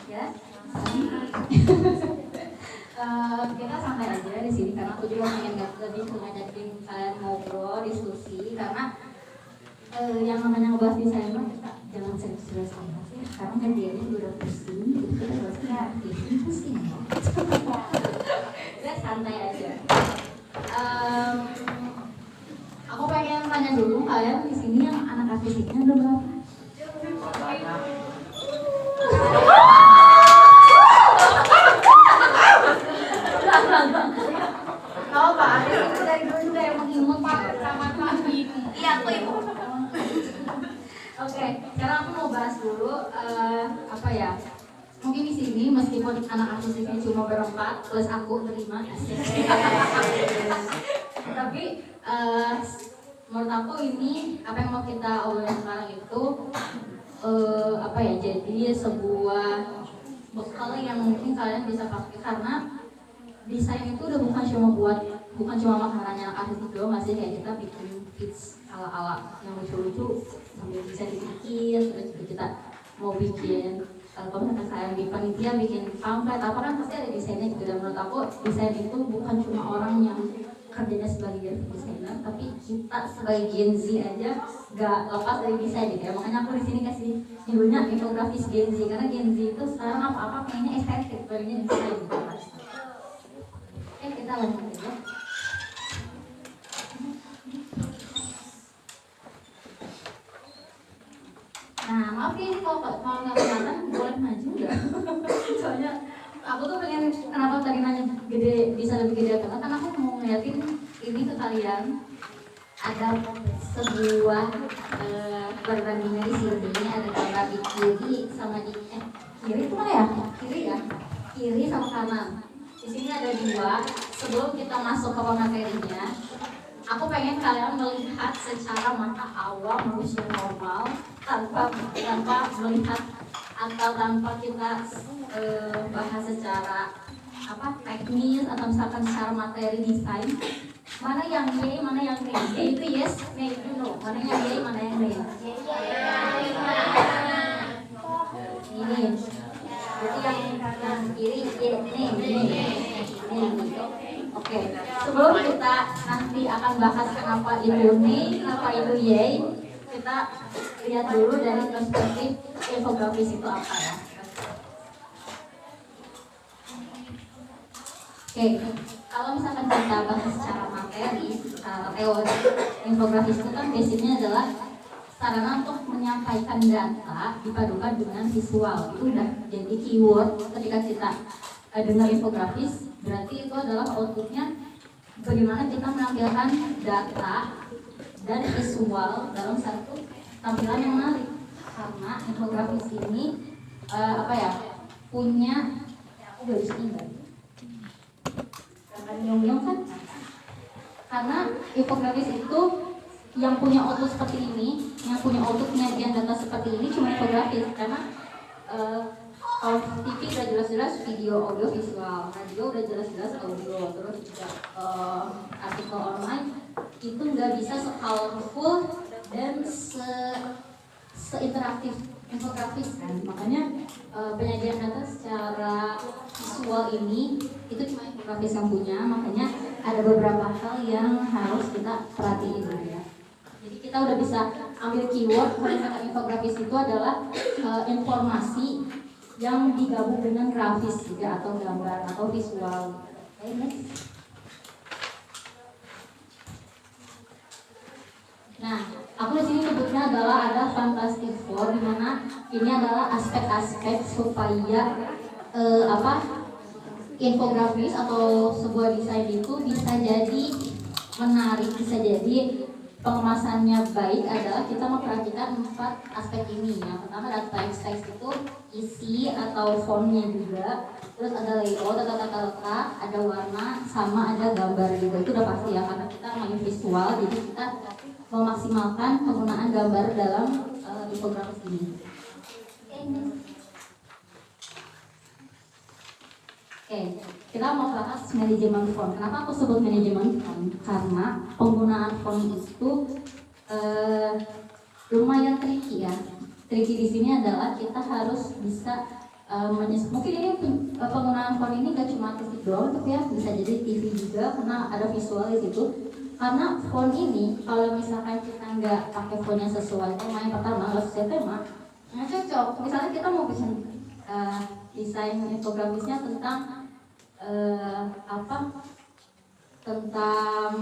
Ya. Kita santai aja di sini karena aku juga pengen lebih ngajakin kalian ngobrol, diskusi karena yang namanya ngebahas desain mah kita jangan serius-serius amat sih. Sekarang kan dia juga udah pusing, jadi kita bahasnya pusing ya. Kita santai aja. Aku pengen tanya dulu kalian di sini yang anak fisiknya ada berapa? Oh Pak, itu dari dulu juga emang imut Pak sama kami. Iya aku imut. Oke, sekarang aku mau bahas dulu apa ya? Mungkin di sini meskipun anak fisiknya cuma berempat plus aku berlima, tapi menurut aku ini apa yang mau kita obrolin sekarang itu apa ya? Jadi sebuah bekal yang mungkin kalian bisa pakai karena desain itu udah bukan cuma makanannya anak artis doang, masih kayak kita bikin fits ala-ala yang lucu-lucu sambil bisa dibikin, terus juga kita mau bikin kalau misalkan kalian di panitia bikin pamflet apa kan pasti ada desainnya gitu. Dan menurut aku desain itu bukan cuma orang yang kerjanya sebagai graphic designer, tapi kita sebagai Gen Z aja gak lepas dari desain gitu ya. Makanya aku di sini kasih judulnya infografis Gen Z karena Gen Z itu sekarang apa-apa kayaknya estetik, barunya desain gitu. Kita lanjut aja. Nah, maaf ya ini kalau nggak kelihatan boleh maju nggak? Soalnya aku tuh pengen kenapa tadi nanya gede bisa lebih gede karena aku mau ngeliatin ini ke kalian ada sebuah perbandingan di sini ada gambar di kiri sama di kiri itu mana ya? Kiri sama kanan. Di sini ada dua. Sebelum kita masuk ke materinya, aku pengen kalian melihat secara mata awam manusia normal tanpa melihat atau tanpa kita bahas secara teknis atau misalkan secara materi desain. Mana yang Y, mana yang N? Y itu yes, N itu no. Mana yang Y, mana yang N? Ini. Berarti yang kiri Y, N. Oke. Sebelum kita nanti akan bahas kenapa itu N, kenapa itu Y, kita lihat dulu dari perspektif infografis itu apa ya. Oke, kalau misalkan kita bahas secara materi, secara teori, infografis itu kan basicnya adalah sarana untuk menyampaikan data dipadukan dengan visual. Itu udah jadi keyword ketika kita dengar infografis, berarti itu adalah outputnya bagaimana kita menampilkan data dan visual dalam satu tampilan yang menarik. Karena infografis ini punya aku garis ini kan karena infografis itu yang punya output seperti ini, yang punya output penyajian data seperti ini cuma infografis. Karena kalau TV udah jelas-jelas video, audio, visual, radio udah jelas-jelas audio, terus juga artikel online itu nggak bisa se-colorful dan se-interaktif infografis kan. Makanya penyajian data secara visual ini itu cuma infografis yang punya. Makanya ada beberapa hal yang harus kita perhatiin ya. Jadi kita udah bisa ambil keyword misalkan infografis itu adalah informasi yang digabung dengan grafis juga atau gambar atau visual. Okay, next. Nah, aku di sini nyebutnya adalah ada Fantastic Four, di mana ini adalah aspek-aspek supaya infografis atau sebuah desain itu bisa jadi menarik, bisa jadi pengemasannya baik. Adalah kita memperhatikan 4 aspek ini. Yang pertama ada teks itu isi atau fontnya juga, terus ada layout atau tata letak, ada warna, sama ada gambar juga. Itu udah pasti ya karena kita main visual, jadi kita memaksimalkan penggunaan gambar dalam infografis ini. Oke, kita mau bahas manajemen font. Kenapa aku sebut manajemen font? Karena penggunaan font itu lumayan tricky ya. Tricky di sini adalah kita harus bisa mungkin ini penggunaan font ini gak cuma artistik doang, tapi ya bisa jadi TV juga karena ada visual di situ. Karena font ini kalau misalkan kita nggak pakai font yang sesuai tema yang pertama, nggak sesuai tema, nggak cocok. Misalnya kita mau bikin desain infografisnya tentang tentang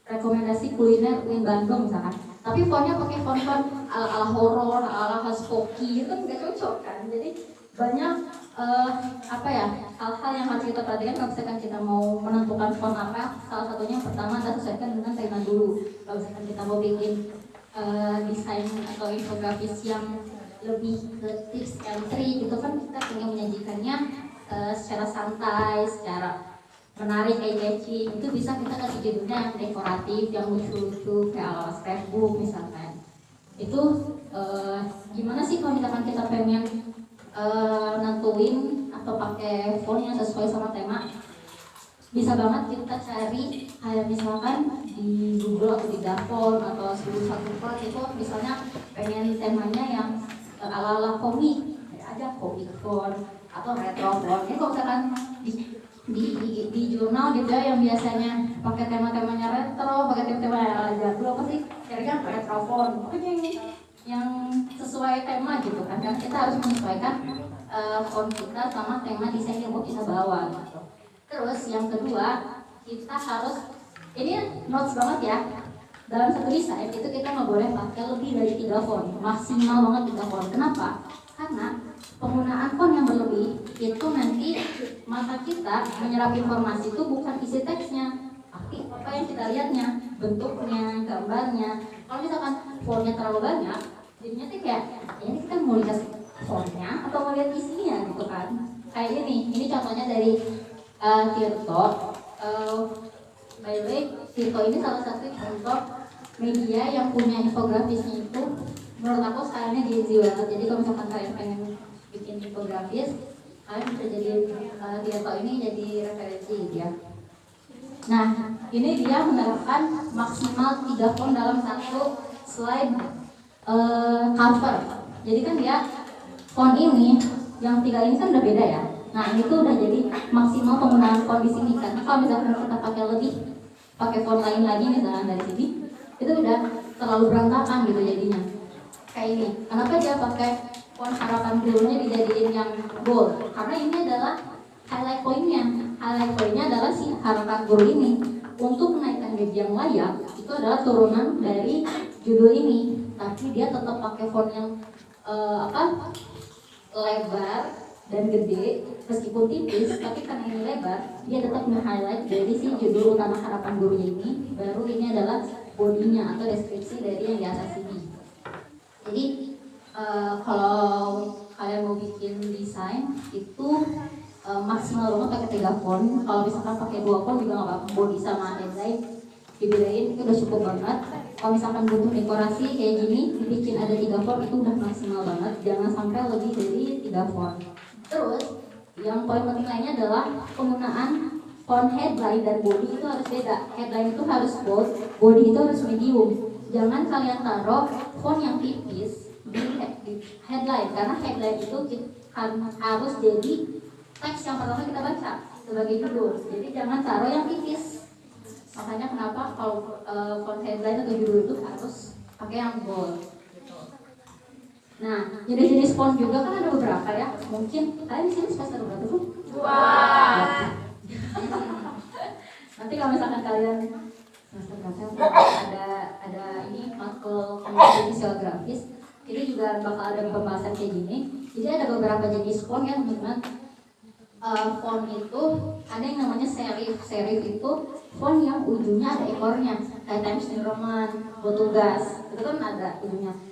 rekomendasi kuliner di Bandung misalkan, tapi fontnya pakai font-font ala horor, ala spooky, itu nggak cocok kan. Jadi banyak hal-hal yang harus kita perhatikan kalau misalkan kita mau menentukan font apa. Salah satunya yang pertama adalah sesuaikan dengan tema dulu. Kalau misalkan kita mau bikin desain atau infografis yang lebih ke tips and trick gitu kan, kita ingin menyajikannya secara santai, secara menarik, eye-catching. Itu bisa kita kasih judulnya yang dekoratif, yang lucu-lucu kayak ala scrapbook misalkan. Itu gimana sih kalau misalkan kita pengen nentuin atau pakai font yang sesuai sama tema? Bisa banget kita cari kayak misalkan di Google atau di Dafont atau 114 itu misalnya pengen temanya yang ala-ala komik, ada komik font atau retro font. Ini kalau misalkan di jurnal gitu ya yang biasanya pakai tema-temanya retro, pakai tema-tema ala jadul, apa sih? Carikan retro font. Pokoknya ini yang sesuai tema gitu kan. Dan kita harus menyesuaikan font kita sama tema desain yang mau kita bawa gitu. Terus yang kedua, kita harus, ini notes banget ya, dalam satu desain itu kita nggak boleh pakai lebih dari 3 font, maksimal banget 3 font. Kenapa? Karena penggunaan font yang berlebih itu nanti mata kita menyerap informasi itu bukan isi teksnya, tapi apa yang kita lihatnya, bentuknya, gambarnya. Kalau misalkan fontnya terlalu banyak, jadinya tuh kayak ini kita mau lihat fontnya atau mau lihat isinya gitu kan. Kayak ini contohnya dari Tirto. By the way, Tirto ini salah satu contoh media yang punya infografisnya itu menurut aku stylenya Gen Z banget. Jadi kalau misalkan kalian pengen bikin infografis, kalian bisa jadi Tirto ini jadi referensi gitu ya. Nah, ini dia menerapkan maksimal 3 font dalam satu slide cover. Jadi kan dia font ini yang 3 ini kan udah beda ya. Nah ini tuh udah jadi maksimal penggunaan font di sini kan. Kalau misalkan kita pakai font lain lagi misalnya dari sini, itu udah terlalu berantakan gitu jadinya. Kayak ini. Kenapa dia pakai font harapan gurunya dijadiin yang bold? Karena ini adalah highlight pointnya. Highlight pointnya adalah si harapan guru ini. Untuk menaikkan gaji yang layak itu adalah turunan dari judul ini. Tapi dia tetap pakai font yang lebar dan gede, meskipun tipis, tapi karena ini lebar, dia tetap nge-highlight dari si judul utama harapan gurunya ini. Baru ini adalah bodinya atau deskripsi dari yang di atas ini. Jadi kalau kalian mau bikin desain itu maksimal banget pakai 3 font. Kalau misalkan pakai 2 font juga nggak apa-apa. Body sama headline dibedain itu udah cukup banget. Kalau misalkan butuh dekorasi kayak gini, bikin ada 3 font itu udah maksimal banget. Jangan sampai lebih dari 3 font. Terus, yang poin penting lainnya adalah penggunaan font headline dan body itu harus beda. Headline itu harus bold, body itu harus medium. Jangan kalian taruh font yang tipis di headline, karena headline itu harus jadi teks yang pertama kita baca sebagai judul. Jadi jangan taruh yang tipis. Makanya kenapa kalau font headline atau judul itu harus pakai yang bold. Nah, jenis-jenis font juga kan ada beberapa ya. Mungkin kalian di sini semester berapa tuh? 2. Nanti kalau misalkan kalian semester berapa ada ini matkul komunikasi grafis, ini juga bakal ada pembahasan kayak gini. Jadi ada beberapa jenis font ya teman-teman. Font itu ada yang namanya serif. Serif itu font yang ujungnya ada ekornya, kayak Times New Roman, Portugas, itu kan ada ujungnya.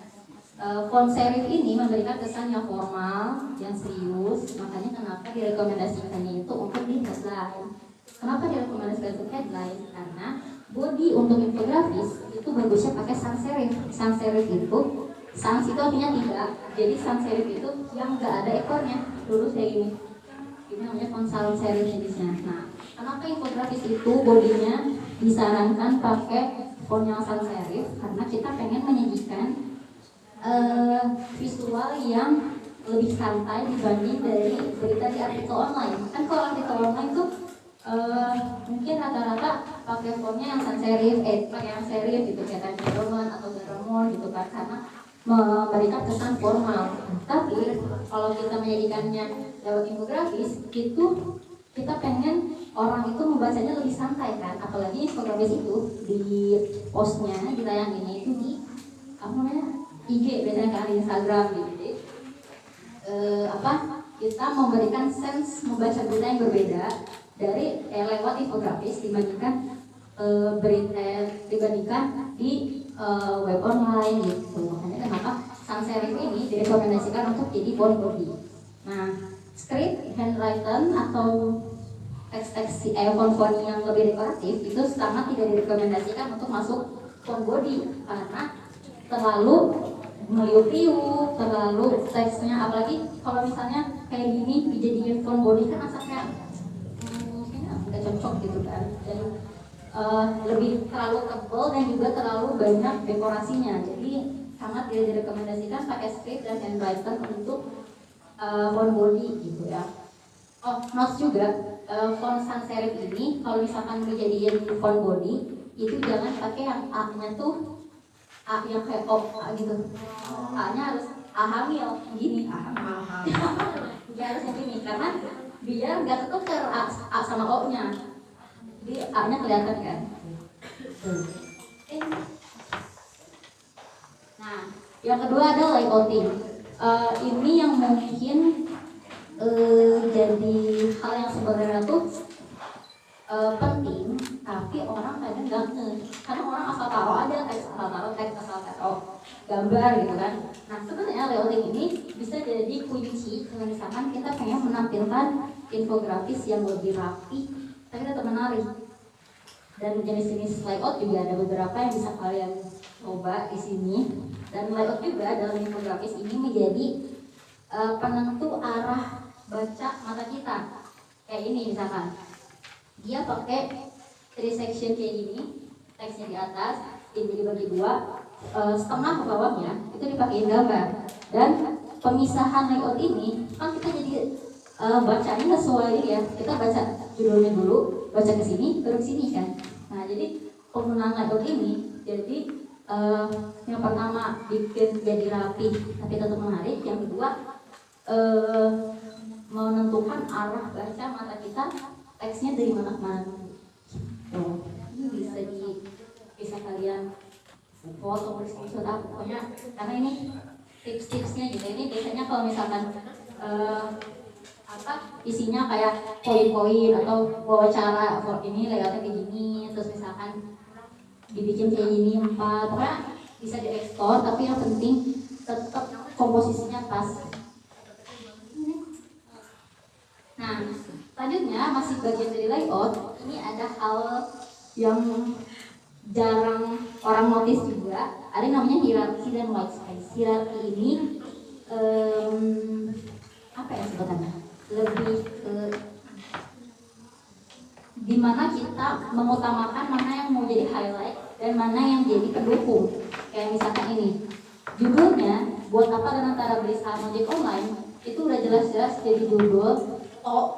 Font serif ini memberikan kesan yang formal, yang serius. Makanya kenapa direkomendasikannya itu untuk di headline. Kenapa direkomendasikan untuk headline? Karena body untuk infografis itu bagusnya pakai sans serif. Sans serif itu, sans itu artinya 3. Jadi sans serif itu yang nggak ada ekornya, lurus kayak gini. Ini namanya font sans serif jenisnya. Nah, kenapa infografis itu bodinya disarankan pakai font yang sans serif? Karena kita pengen menyajikan visual yang lebih santai dibanding dari berita di artikel online. Kan kalau artikel online tuh mungkin rata-rata pakai fontnya yang sans serif, pakai yang serif gitu kayak Times New Roman atau Garamond gitu kan, karena memberikan kesan formal. Tapi kalau kita menjadikannya lewat infografis itu kita pengen orang itu membacanya lebih santai kan, apalagi infografis itu di postnya ditayanginnya itu di apa namanya IG biasanya kan, di Instagram gitu. Jadi kita memberikan sense membaca berita yang berbeda dari lewat infografis dibandingkan dibandingkan di web online gitu. Makanya kenapa sans serif ini direkomendasikan untuk jadi font body. Nah, script, handwritten atau teks-teks font-font yang lebih dekoratif itu sangat tidak direkomendasikan untuk masuk font body karena terlalu meliuk-liuk, terlalu teksnya, apalagi kalau misalnya kayak gini dijadiin font body kan asapnya nggak cocok gitu kan, dan lebih terlalu tebal dan juga terlalu banyak dekorasinya. Jadi sangat tidak direkomendasikan pakai script dan handwritten untuk font body gitu ya. Oh, notes juga, font sans serif ini kalau misalkan dijadiin font body itu jangan pakai yang A-nya tuh A yang kayak O, A gitu. A-nya harus A hamil gini, dia harus yang ini karena biar nggak ketuker A sama O-nya. Jadi A-nya kelihatan kan. Nah, yang kedua ada layouting. Ini yang mungkin jadi hal yang sebenarnya tuh penting, tapi orang kadang nggak karena orang asal taruh aja teks, asal taruh gambar gitu kan. Nah, sebenarnya layouting ini bisa jadi kunci kalau misalkan kita pengen menampilkan infografis yang lebih rapi tapi tetap menarik. Dan jenis-jenis layout juga ada beberapa yang bisa kalian coba di sini. Dan layout juga dalam infografis ini menjadi penentu arah baca mata kita. Kayak ini misalkan, dia pakai 3 section kayak gini, teksnya di atas, ini dibagi dua, setengah ke bawahnya itu dipakein gambar. Dan pemisahan layout ini kan kita jadi bacanya sesuai ya, kita baca judulnya dulu, baca ke sini, baru ke sini kan. Nah, jadi penggunaan layout ini jadi yang pertama bikin jadi rapi tapi tetap menarik, yang kedua menentukan arah baca mata kita, teksnya dari mana ke mana. Ini bisa kalian foto, screenshot apa pokoknya, karena ini tips-tipsnya gitu. Ini biasanya kalau misalkan isinya kayak poin-poin atau wawancara, ini layoutnya kayak gini, terus misalkan dibikin kayak gini 4, pokoknya bisa diekspor, tapi yang penting tetap komposisinya pas. Nah, selanjutnya masih bagian dari layout, ini ada hal yang jarang orang notice juga, ada yang namanya hierarki dan white space. Hierarki ini apa ya sebutannya? Lebih dimana kita mengutamakan mana yang mau jadi highlight dan mana yang jadi pendukung. Kayak misalkan ini, judulnya buat apa dan antara beli saham ojek online, itu udah jelas-jelas jadi judul.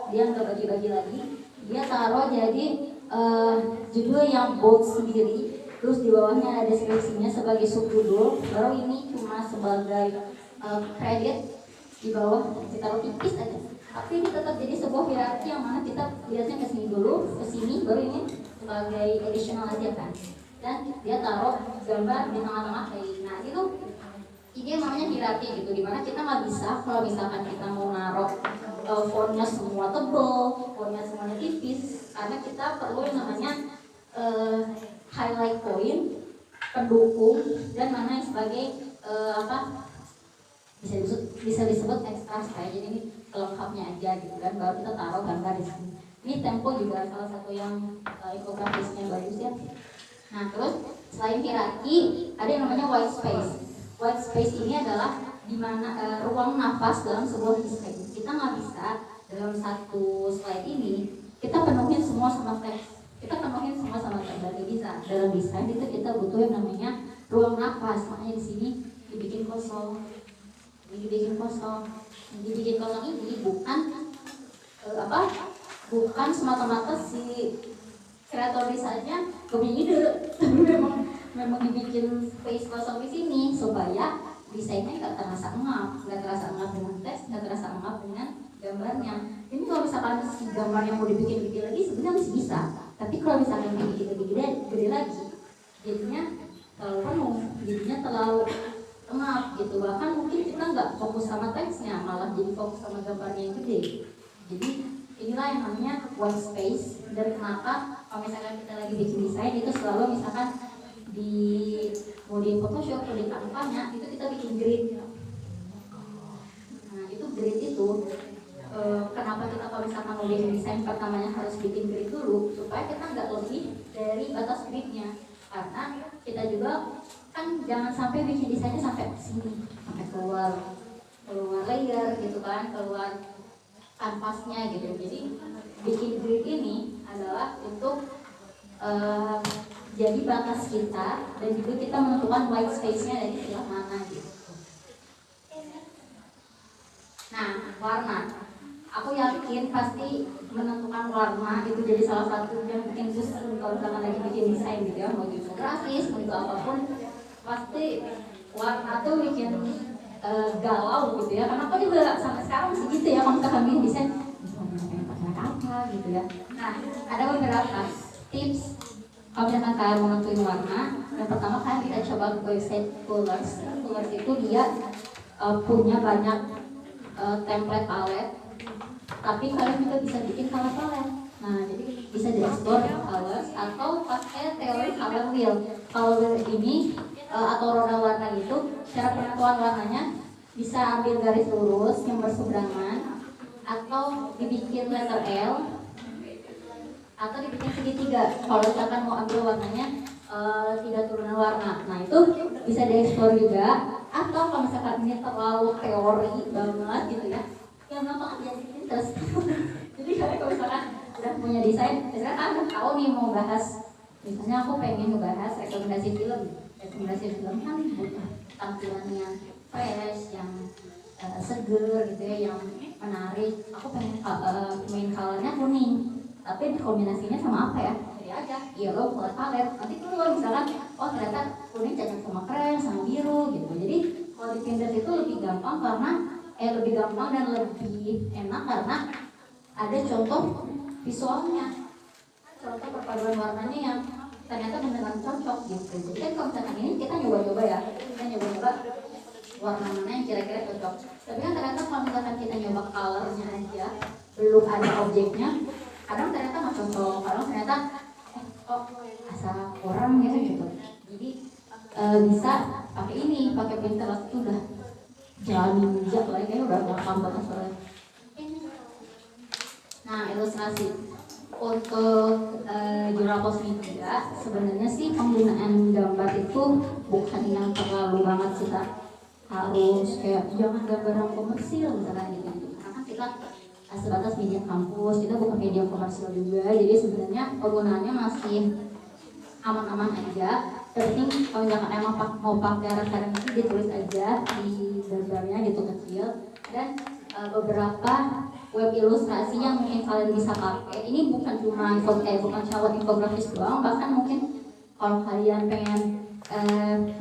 Dia nggak bagi-bagi lagi, dia taruh jadi judul yang bold sendiri, terus di bawahnya ada deskripsinya sebagai subjudul, baru ini cuma sebagai kredit di bawah ditaruh tipis aja. Tapi ini tetap jadi sebuah hierarki yang mana kita lihatnya ke sini dulu, ke sini, baru ini sebagai additional aja kan. Dan dia taruh gambar di tengah-tengah kayak gini. Nah, itu ini namanya hierarki gitu, dimana kita nggak bisa kalau misalkan kita mau naruh fontnya semua tebel, fontnya semuanya tipis, karena kita perlu yang namanya highlight point, pendukung, dan mana yang sebagai bisa disebut ekstra supaya jadi ini kelengkapnya aja gitu kan, baru kita taruh gambar di sini. Ini Tempo juga salah satu yang infografisnya bagus ya. Nah, terus selain hierarki ada yang namanya white space. White space ini adalah dimana ruang nafas dalam sebuah desain. Kita nggak bisa dalam satu slide ini kita penuhin semua sama teks, kita penuhin semua sama teks, nggak bisa. Dalam desain itu kita butuh yang namanya ruang nafas, makanya di sini dibikin kosong. ini dibikin kosong. Dibikin kosong ini bukan semata-mata si kreator desainnya punya ide, tapi memang dibikin space kosong di sini supaya desainnya nggak terasa engap dengan teks, nggak terasa engap dengan gambarnya. Ini kalau misalkan si gambarnya mau dibikin gede lagi sebenarnya masih bisa, tapi kalau misalkan bikin gede lagi, jadinya terlalu penuh, jadinya terlalu engap gitu. Bahkan mungkin kita nggak fokus sama teksnya, malah jadi fokus sama gambarnya yang gede. Jadi inilah yang namanya white space. Dan kenapa kalau misalkan kita lagi bikin desain itu selalu misalkan mau di Photoshop atau di Canva-nya itu kita bikin grid. Nah itu grid itu kenapa kita kalau misalkan mau bikin desain pertamanya harus bikin grid dulu supaya kita nggak lebih dari batas gridnya. Karena kita juga kan jangan sampai bikin desainnya sampai sini, sampai keluar layer gitu kan, keluar kanvasnya gitu. Jadi bikin grid ini adalah untuk jadi batas kita dan juga kita menentukan white space-nya dari sebelah mana gitu. Nah, warna. Aku yakin pasti menentukan warna itu jadi salah satu yang bikin susah kalau misalkan lagi bikin desain gitu ya, mau itu grafis, mau itu apapun, pasti warna tuh bikin galau gitu ya. Karena aku juga sampai sekarang masih gitu ya, kalau misalkan bikin desain, pengen pakai apa gitu ya. Nah, ada beberapa tips. Kalau misalkan kalian mau nentuin warna, yang pertama kalian kita coba ke website Colors. Colors itu dia punya banyak template palette, tapi kalian juga bisa bikin color palette. Nah, jadi bisa di-explore colors atau pakai teori color wheel. Color wheel ini atau roda warna itu, cara penentuan warnanya bisa ambil garis lurus yang berseberangan, atau dibikin letter L, atau dibikin segitiga. Kalau misalkan mau ambil warnanya 3 turunan warna, nah itu bisa dieksplor juga. Atau kalau misalkan ini terlalu teori banget gitu ya, yang gampang aja di Pinterest. Jadi kalau misalkan udah punya desain, misalnya kan udah tahu nih mau bahas, misalnya aku pengen ngebahas rekomendasi film kan butuh tampilan yang fresh, yang seger gitu ya, yang menarik. Aku pengen main colornya kuning, tapi kombinasinya sama apa ya? Jadi aja yellow color palette, nanti keluar misalkan oh ternyata kuning cocok sama krem sama biru gitu. Jadi kalau di Pinterest itu lebih gampang lebih gampang dan lebih enak karena ada contoh visualnya, contoh perpaduan warnanya yang ternyata beneran cocok gitu. Jadi kan kalau misalkan ini kita nyoba-nyoba ya, kita nyoba-nyoba warna mana yang kira-kira cocok. Tapi kan ternyata kalau misalkan kita nyoba colornya aja, belum ada objeknya, kadang ternyata nggak cocok, kadang ternyata asal kurang ya gitu. Jadi bisa pakai Pinterest itu udah jalan ninja lah, kayaknya udah gampang banget soalnya. Nah, ilustrasi untuk jurnal post media sebenarnya sih penggunaan gambar itu bukan yang terlalu banget kita harus kayak jangan gambar yang komersil misalnya gitu. Karena kan kita sebatas media kampus, kita bukan media komersil juga, jadi sebenarnya penggunaannya masih aman-aman aja. Penting kalau misalkan emang mau pakai referensi ditulis aja di gambarnya gitu kecil. Dan beberapa web ilustrasi yang mungkin kalian bisa pakai, ini bukan cuma bukan cuma infografis doang, bahkan mungkin kalau kalian pengen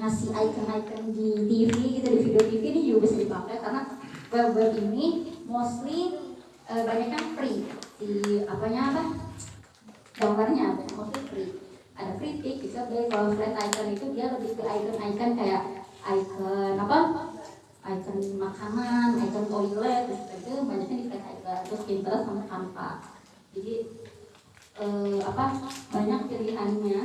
ngasih icon-icon di TV gitu, di video TV ini juga bisa dipakai karena web-web ini mostly banyak yang free. Di gambarnya mostly free. Ada free pick, bisa beli. Kalau flat icon itu dia lebih ke icon kayak icon icon makanan, icon toilet, itu banyaknya di flat icon. Terus Pinterest sama Canva. Jadi banyak pilihannya.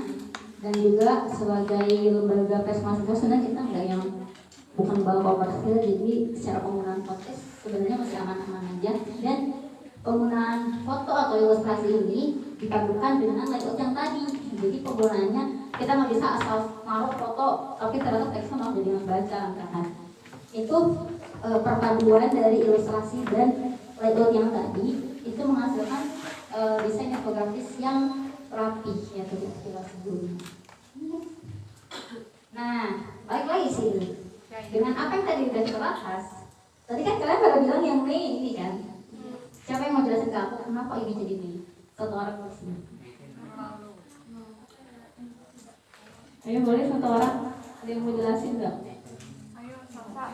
Dan juga sebagai lembaga pers mahasiswa sebenarnya kita nggak yang bukan bawa komersil, jadi secara penggunaan podcast sebenarnya masih aman-aman aja. Dan penggunaan foto atau ilustrasi ini dipadukan dengan layout yang tadi. Jadi penggunaannya kita nggak bisa asal naruh foto tapi ternyata teksnya malah jadi membaca kan. Itu perpaduan dari ilustrasi dan layout yang tadi itu menghasilkan desain infografis yang rapi ya istilah sebelumnya. Nah, balik lagi sini. Dengan apa yang tadi udah kita bahas, Tadi kan kalian pada bilang yang Mei ini kan. Siapa yang mau jelasin ke aku kenapa ini jadi Mei? Satu orang di sini. Ayo boleh satu orang. Ada yang mau jelasin nggak? Ayo, Sasa.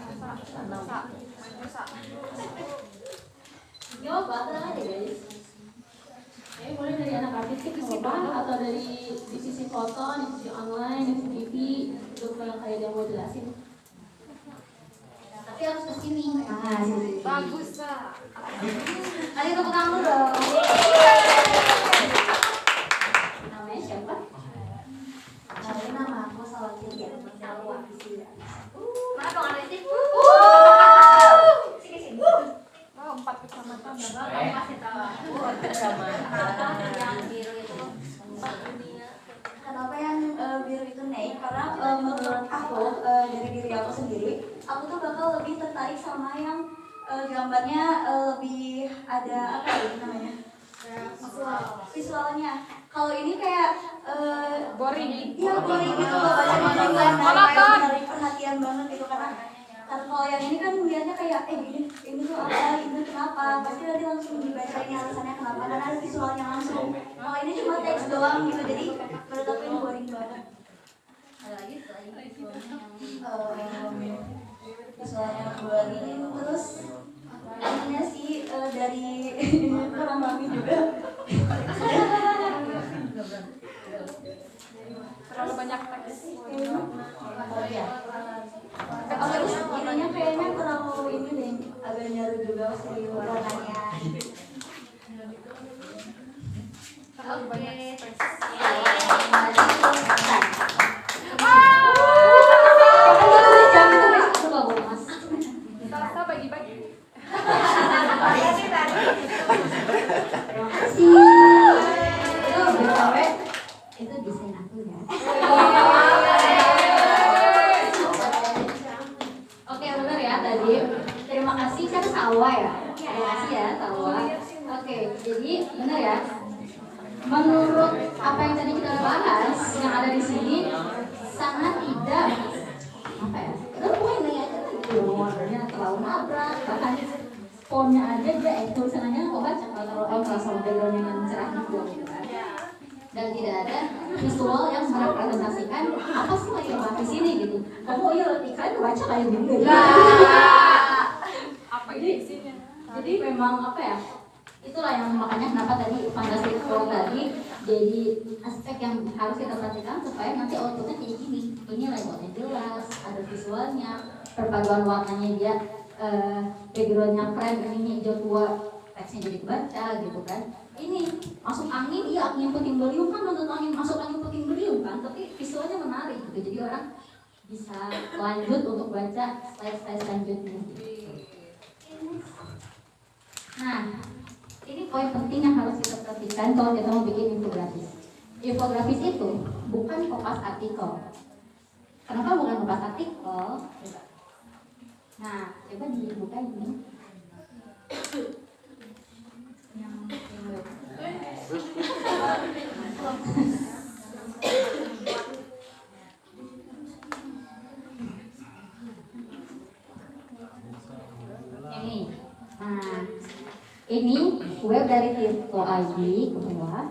Gak apa-apa, tenang aja guys. Ayo boleh dari anak artistik apa atau dari divisi foto, divisi online, divisi TV, untuk yang kayak yang mau jelasin. Tapi harus kesini. Ah, sini. Bagus, Sa. Ayo tepuk tangan dulu dong. Namanya siapa? Nama aku Salatiga. Salwa. Mana dong artistik? Sini. Oh, 4 kecamatan. Kamu kasih tahu. Yang biru itu. Kenapa yang biru itu naik? Karena menurut aku dari diri aku sendiri, aku tuh bakal lebih tertarik sama yang gambarnya lebih ada apa ya namanya? Visualnya. Kalau ini kayak Boring. iya boring gitu loh, baca menarik perhatian banget gitu karena kalau yang ini kan melihatnya kayak ini tuh apa, ini kenapa, pasti nanti langsung dibacain alasannya kenapa karena ada visualnya langsung. Kalau ini cuma teks doang gitu, jadi menurut aku ini boring banget. Ada lagi Visualnya boring, terus ininya sih dari kurang mami juga. Terlalu banyak teks. Oh iya. Terus ininya kayaknya terlalu ini deh, agak nyaru juga sih warnanya. Terlalu banyak teks. Sasa bagi-bagi. Itu desain aku ya. Oke benar ya tadi. Terima kasih saya Salwa ya. Terima kasih ya Salwa. Oke jadi benar ya. Menurut apa yang tadi kita bahas yang ada di sini sangat tidak apa ya? Itu pokoknya ini aja gitu. Warnanya terlalu nabrak bahkan fontnya aja dia tulisannya kok baca kalau sama background yang cerah gitu kan. Dan tidak ada visual yang merepresentasikan apa sih lagi bahas di sini gitu. Kamu iya iklan baca kayak gini. Apa isinya? Jadi memang apa ya? Itulah yang makanya kenapa tadi fantasi flow tadi jadi aspek yang harus kita perhatikan supaya nanti outputnya kayak gini. Ini layoutnya jelas, ada visualnya, perpaduan warnanya dia backgroundnya keren, ininya hijau tua, teksnya jadi kebaca gitu kan. Ini masuk angin, iya angin puting beliung kan nonton angin masuk angin puting beliung kan, tapi visualnya menarik gitu. Jadi orang bisa lanjut untuk baca slide-slide selanjutnya. Nah, ini poin penting yang harus kita perhatikan kalau kita mau bikin infografis. Infografis itu bukan kopas artikel. Kenapa bukan kopas artikel? Nah, coba dibuka ini. Yang ini. Nah, ini web dari Tirto ID ke bawah.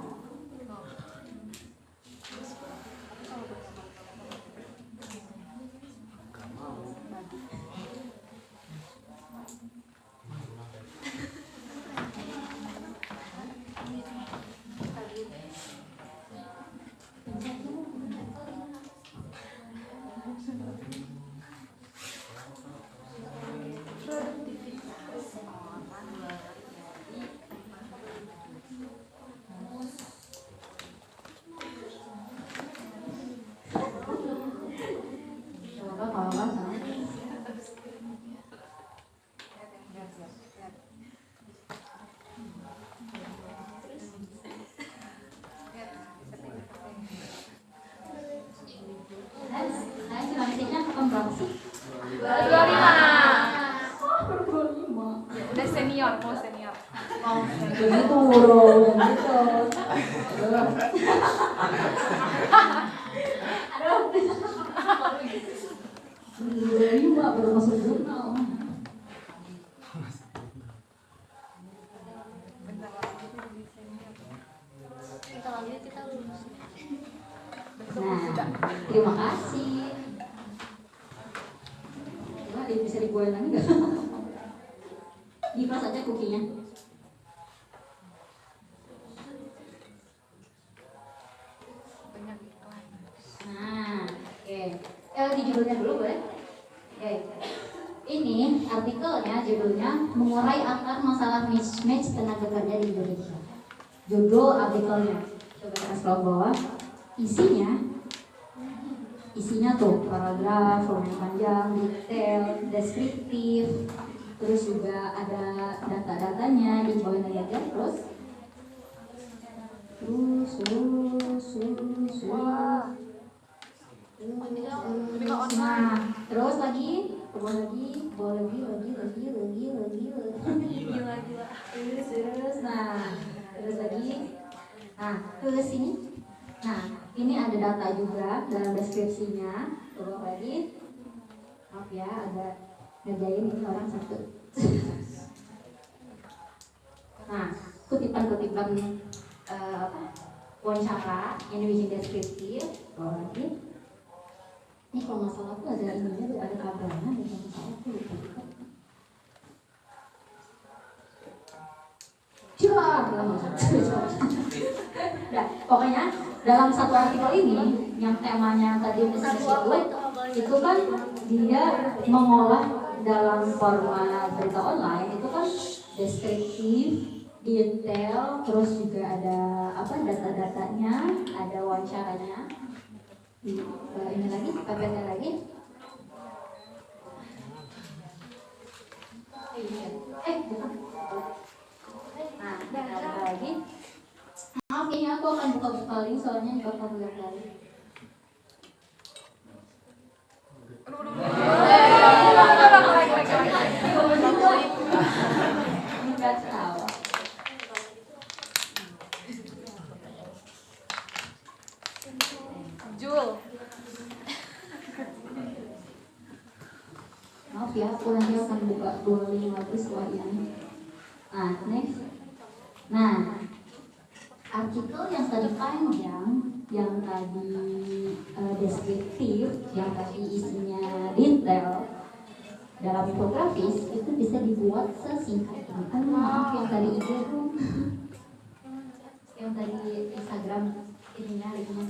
Berapa sih? 25. Oh, 25. Udah senior, mau senior. Begitu bro, begitu. Aduh. 25 baru masuk jurnal. Terima kasih. Wah, bisa dibuat lagi nggak? Di kelas aja kukinya. Banyak iklan. Nah, oke. Di judulnya dulu boleh? Oke. Ini artikelnya judulnya mengurai akar masalah mismatch tenaga kerja di Indonesia. Judul artikelnya. Coba kita scroll bawah. Isinya tuh paragraf, lumayan panjang, detail, deskriptif, terus juga ada data-datanya di bawahnya aja terus. Nah, terus lagi, terus ini. Nah, ini ada data juga dalam deskripsinya. Terus lagi, maaf ya, agak ngerjain ini orang satu. Nah, kutipan-kutipan wawancara yang dibikin deskriptif. Terus lagi. Ini kalau nggak salah tuh ada ininya tuh ada kabarnya, ada yang salah tuh lupa. Nah, pokoknya dalam satu artikel ini yang temanya tadi itu kan dia mengolah dalam format berita online itu kan deskriptif, detail, terus juga ada data-datanya, ada wawancaranya. Ini lagi, PPT lagi. Bukan. Nah, ada lagi. Maaf, ini aku akan buka-buka link soalnya bakal lihat lagi. Enggak tahu. Jul. Maaf ya, aku nanti akan buka 2 link lagi setelah ini. Nah, next. Nah, artikel yang tadi panjang, yang tadi deskriptif, yang tadi isinya detail dalam infografis itu bisa dibuat sesingkat ini. Maaf yang tadi IG tuh, yang tadi Instagram ininya linknya.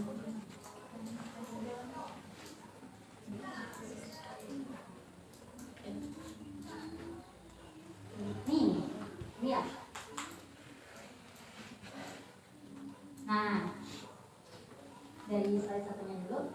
Nih, lihat. Nah, dari slide satunya dulu.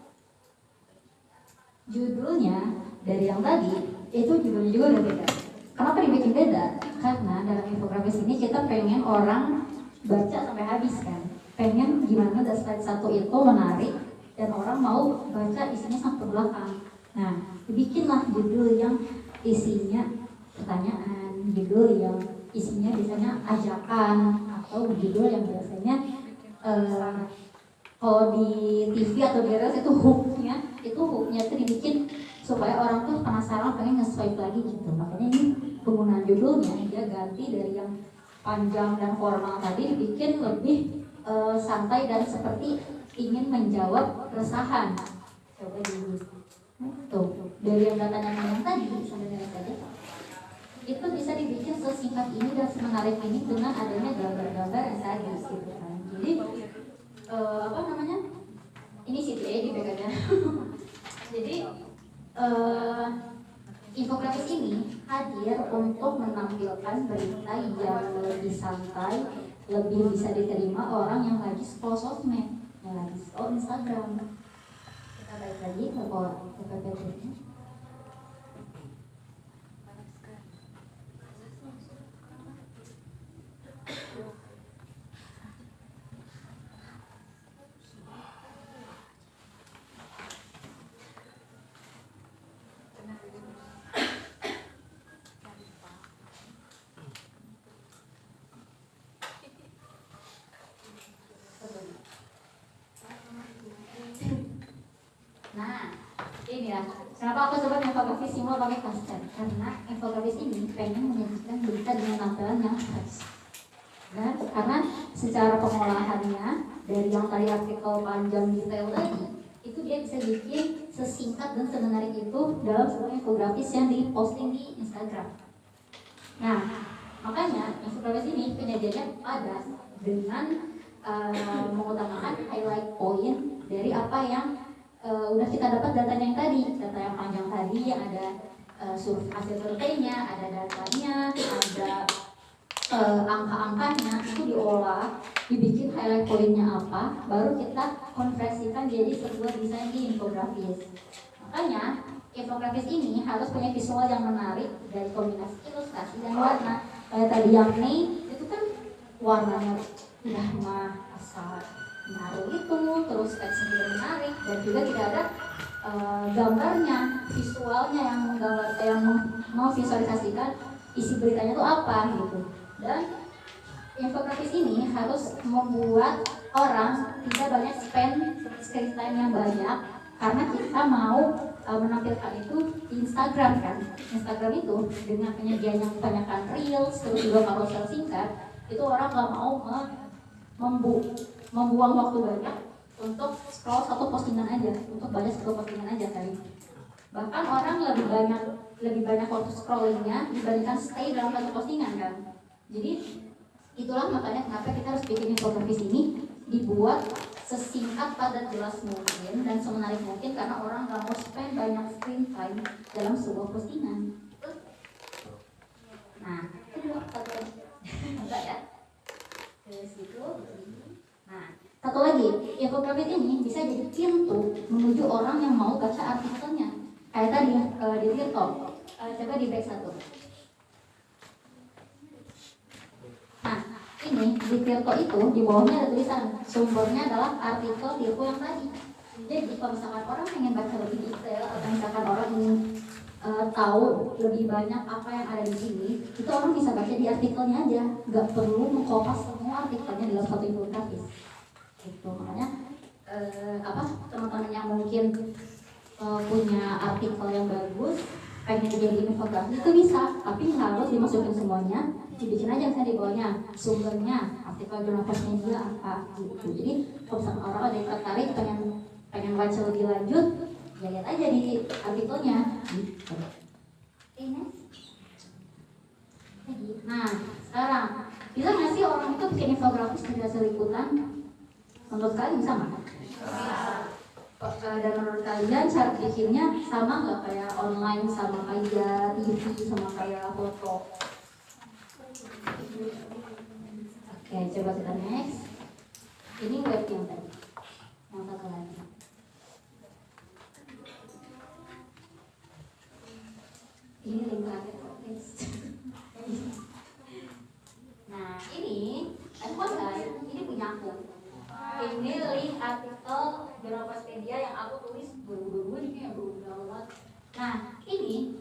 Judulnya dari yang tadi itu judulnya juga udah beda. Kenapa dibikin beda? Karena dalam infografis ini kita pengen orang baca sampai habis kan. Pengen gimana dari slide satu itu menarik dan orang mau baca isinya sampai belakang. Nah, bikinlah judul yang isinya pertanyaan, judul yang isinya biasanya ajakan, atau judul yang biasanya kalau di TV atau di reels itu hooknya itu dibikin supaya orang tuh penasaran pengen nge-swipe lagi gitu. Makanya ini penggunaan judulnya dia ganti dari yang panjang dan formal tadi dibikin lebih santai dan seperti ingin menjawab keresahan. Coba di tuh dari yang datanya yang tadi sebenarnya saja itu bisa dibikin sesingkat ini dan semenarik ini dengan adanya gambar-gambar yang tadi gitu kan. Jadi ini CTA di backgroundnya. Jadi infografis ini hadir untuk menampilkan berita yang lebih santai, lebih bisa diterima orang yang lagi scroll sosmed, yang lagi scroll Instagram. Kita balik lagi ke PPT-nya. Nah, ini ya. Kenapa aku sebut infografis simul pakai poster? Karena infografis ini pengen menyajikan berita dengan tampilan yang fresh. Dan karena secara pengolahannya dari yang tadi artikel panjang detail tadi, itu dia bisa bikin sesingkat dan semenarik itu dalam sebuah infografis yang diposting di Instagram. Nah, makanya infografis ini penyajiannya padat dengan mengutamakan highlight point dari apa yang udah kita dapat datanya yang tadi, data yang panjang tadi yang ada hasil surveinya, ada datanya, ada angka-angkanya, itu diolah, dibikin highlight poinnya apa, baru kita konversikan jadi sebuah desain di infografis. Makanya infografis ini harus punya visual yang menarik dari kombinasi ilustrasi dan warna. Kayak tadi yang Mei itu kan warnanya udah mah asal naruh itu, terus teksnya juga menarik dan juga tidak ada gambarnya, visualnya yang menggambar, yang mau visualisasikan isi beritanya itu apa gitu. Dan infografis ini harus membuat orang tidak banyak spend screen time yang banyak, karena kita mau menampilkan itu di Instagram kan. Instagram itu dengan penyajian yang kebanyakan reels, terus juga carousel singkat, itu orang nggak mau membuang waktu banyak untuk scroll satu postingan aja, untuk banyak satu postingan aja kali. Bahkan orang lebih banyak waktu scrollingnya dibandingkan stay dalam satu postingan kan. Jadi itulah makanya kenapa kita harus bikin infografis ini dibuat sesingkat, padat, jelas mungkin dan semenarik mungkin, karena orang nggak mau spend banyak screen time dalam sebuah postingan. Nah, itu dua satu enggak ya? Terus itu. Nah, satu lagi, infografis ini bisa jadi pintu menuju orang yang mau baca artikelnya. Kayak tadi di Tirto, coba di back satu. Nah, ini di Tirto itu di bawahnya ada tulisan sumbernya adalah artikel Tirto yang tadi. Jadi kalau misalkan orang pengen baca lebih detail atau misalkan orang ingin tahu lebih banyak apa yang ada di sini, itu orang bisa baca di artikelnya aja, nggak perlu mengkopas semua artikelnya dalam satu infografis. Gitu, makanya teman-teman yang mungkin punya artikel yang bagus pengen jadi infografis itu bisa, tapi nggak harus dimasukin semuanya, dibikin aja misalnya di bawahnya sumbernya artikel jurnal pers media apa gitu. Jadi kalau misalkan orang ada yang tertarik pengen baca lebih lanjut, ya lihat aja di artikelnya gitu. Nah sekarang bisa nggak sih orang itu bikin infografis tidak selikutan? Menurut kalian bisa nggak? Dan menurut kalian cara bikinnya sama nggak kayak online, sama kayak TV, sama kayak foto? Oke, coba kita next. Ini web yang tadi, yang satu lagi. Ini link terakhir. Nah ini guys, ini punya aku. Ini link artikel jurnal Perspedia yang aku tulis 2022 ini kayak 2020. Nah ini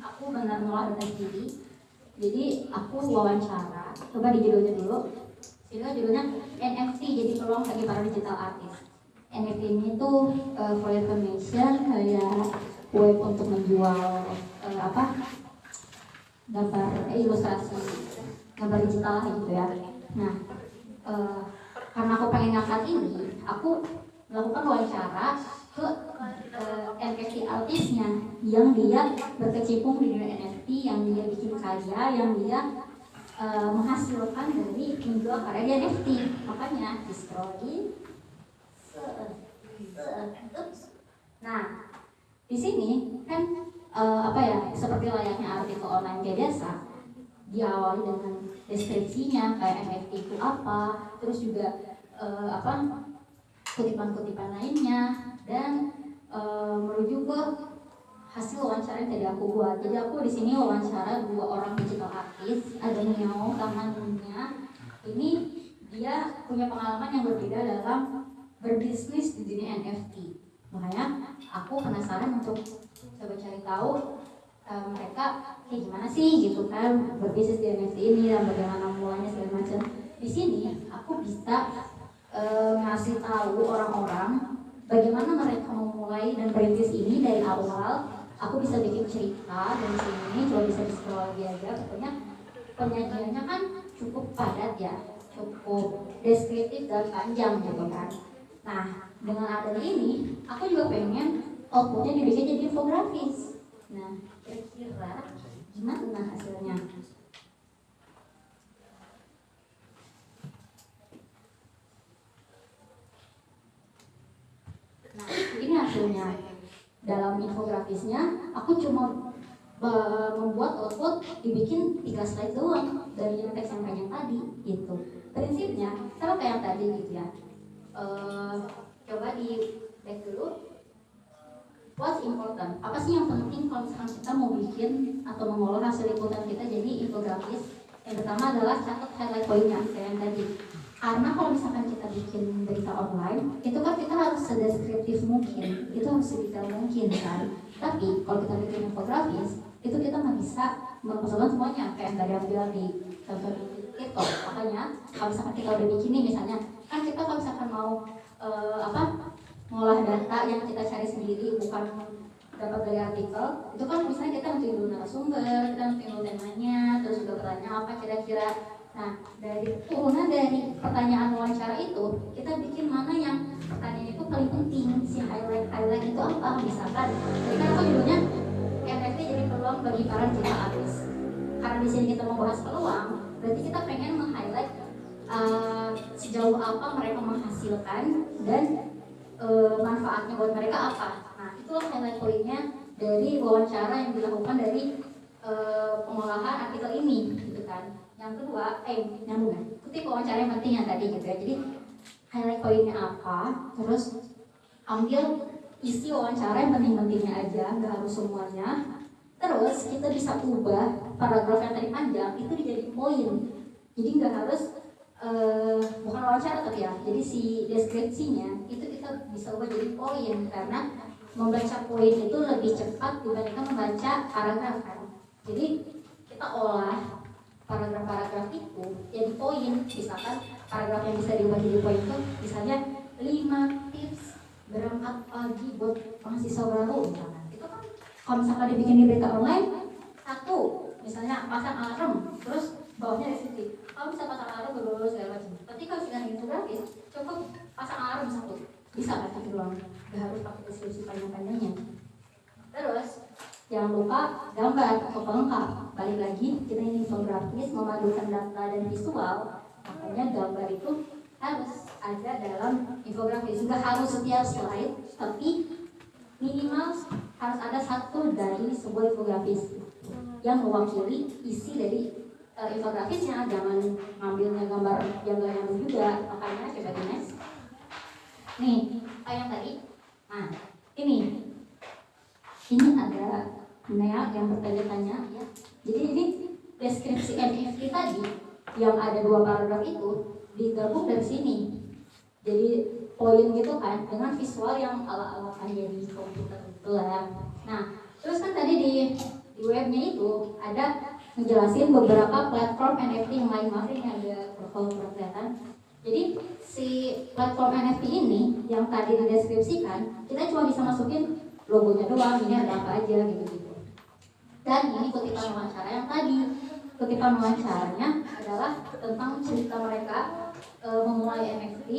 aku benar ngolah data sendiri. Jadi aku wawancara, coba di judulnya dulu. Judulnya NFT jadi peluang bagi para digital artist. NFT ini tuh for information, kayak web untuk menjual gambar ilustrasi, gambar digital gitu ya. Nah, karena aku pengen ngangkat ini, aku melakukan wawancara ke NFT artisnya yang dia berkecimpung di dunia NFT, yang dia bikin karya, yang dia menghasilkan dari menjual karya di NFT. Makanya di scrolling. Nah, di sini kan seperti layaknya artikel online kayak biasa, diawali dengan deskripsinya kayak NFT itu apa, terus juga kutipan-kutipan lainnya, dan menuju ke hasil wawancara yang tadi aku buat. Jadi aku di sini wawancara 2 orang digital artis, ada Niao sama Nunya. Ini dia punya pengalaman yang berbeda dalam berbisnis di dunia NFT. Makanya aku penasaran untuk coba cari tahu mereka kayak gimana sih gitu kan berbisnis di NFT ini dan bagaimana mulanya segala macam. Di sini aku bisa ngasih tahu orang-orang bagaimana mereka memulai dan berintis ini dari awal. Aku bisa bikin cerita dari sini, coba bisa di scroll lagi aja. Pokoknya penyajiannya kan cukup padat ya. cukup deskriptif dan panjang gitu kan. Nah, dengan adanya ini, aku juga pengen outputnya dibikin jadi infografis. Nah, kira-kira gimana hasilnya? Nah, ini hasilnya. Dalam infografisnya, aku cuma membuat output dibikin 3 slide doang dari teks yang panjang tadi gitu. Prinsipnya sama kayak yang tadi gitu ya. Coba di back dulu. What's important? Apa sih yang penting kalau misalkan kita mau bikin atau mengolah hasil liputan kita jadi infografis? Yang pertama adalah catat highlight pointnya kayak yang tadi. Karena kalau misalkan kita bikin berita online, itu kan kita harus sedeskriptif mungkin, itu harus sedetail mungkin kan. Tapi kalau kita bikin infografis, itu kita nggak bisa memasukkan semuanya kayak yang tadi aku bilang di contoh TikTok. Makanya kalau misalkan kita udah bikin nih misalnya, kan kita kalau misalkan mau mengolah data yang kita cari sendiri bukan dapat dari artikel, itu kan misalnya kita nentuin dulu narasumber, kita nentuin dulu temanya, terus juga pertanyaan apa kira-kira. Nah, dari turunan dari pertanyaan wawancara itu, kita bikin mana yang pertanyaan itu paling penting, si highlight itu apa, misalkan. Jadi kan aku judulnya NFT jadi peluang bagi para digital artis. Karena di sini kita mau bahas peluang, berarti kita pengen meng-highlight sejauh apa mereka menghasilkan dan manfaatnya buat mereka apa. Nah, itulah highlight pointnya dari wawancara yang dilakukan dari pengolahan artikel ini, gitu kan. Yang kedua, nyambung ya. Kutip wawancara yang penting yang tadi gitu ya. Jadi highlight pointnya apa, terus ambil isi wawancara yang penting-pentingnya aja, nggak harus semuanya. Terus kita bisa ubah paragraf yang tadi panjang itu dijadiin poin. Jadi nggak harus bukan wawancara tapi ya. Jadi si deskripsinya itu kita bisa ubah jadi poin karena membaca poin itu lebih cepat dibandingkan membaca paragraf kan. Jadi kita olah paragraf-paragraf itu jadi poin. Misalkan paragraf yang bisa diubah jadi poin itu misalnya 5 tips berangkat pagi buat mahasiswa baru misalkan. Itu kan kalau misalkan dibikin di berita online, 1 misalnya pasang alarm, terus bawahnya deskripsi. Kalau bisa pasang alarm berdoa segala macam. Tapi kalau sudah infografis, cukup pasang alarm 1. Bisa kan itu doang. Gak harus pakai deskripsi panjang-panjangnya. Terus jangan lupa gambar atau pelengkap. Balik lagi, kita ini infografis memadukan data dan visual. Makanya gambar itu harus ada dalam infografis. Nggak harus setiap slide, tapi minimal harus ada 1 dari sebuah infografis yang mewakili isi dari infografisnya. Jangan ngambilnya gambar yang nggak nyambung juga. Makanya coba di next. Nih, kayak yang tadi. Nah, ini ada yang bertanya-tanya ya. Jadi ini deskripsi NFT tadi yang ada 2 paragraf itu digabung dari sini. Jadi poin gitu kan dengan visual yang ala-ala kayak di komputer gelap. Nah, terus kan tadi di webnya itu ada ngejelasin beberapa platform NFT yang lain. Maaf ini ada kurang kelihatan. Jadi si platform NFT ini yang tadi dideskripsikan, kita cuma bisa masukin logonya doang, ini ada apa aja gitu-gitu. Dan ini kutipan wawancara yang tadi. Kutipan wawancaranya adalah tentang cerita mereka memulai NFT.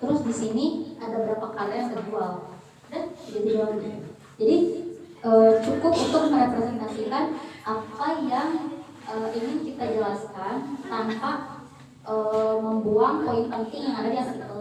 Terus di sini ada berapa karya yang terjual. Dan gitu doang. Jadi cukup untuk merepresentasikan apa yang ingin kita jelaskan tanpa membuang poin penting yang ada di artikel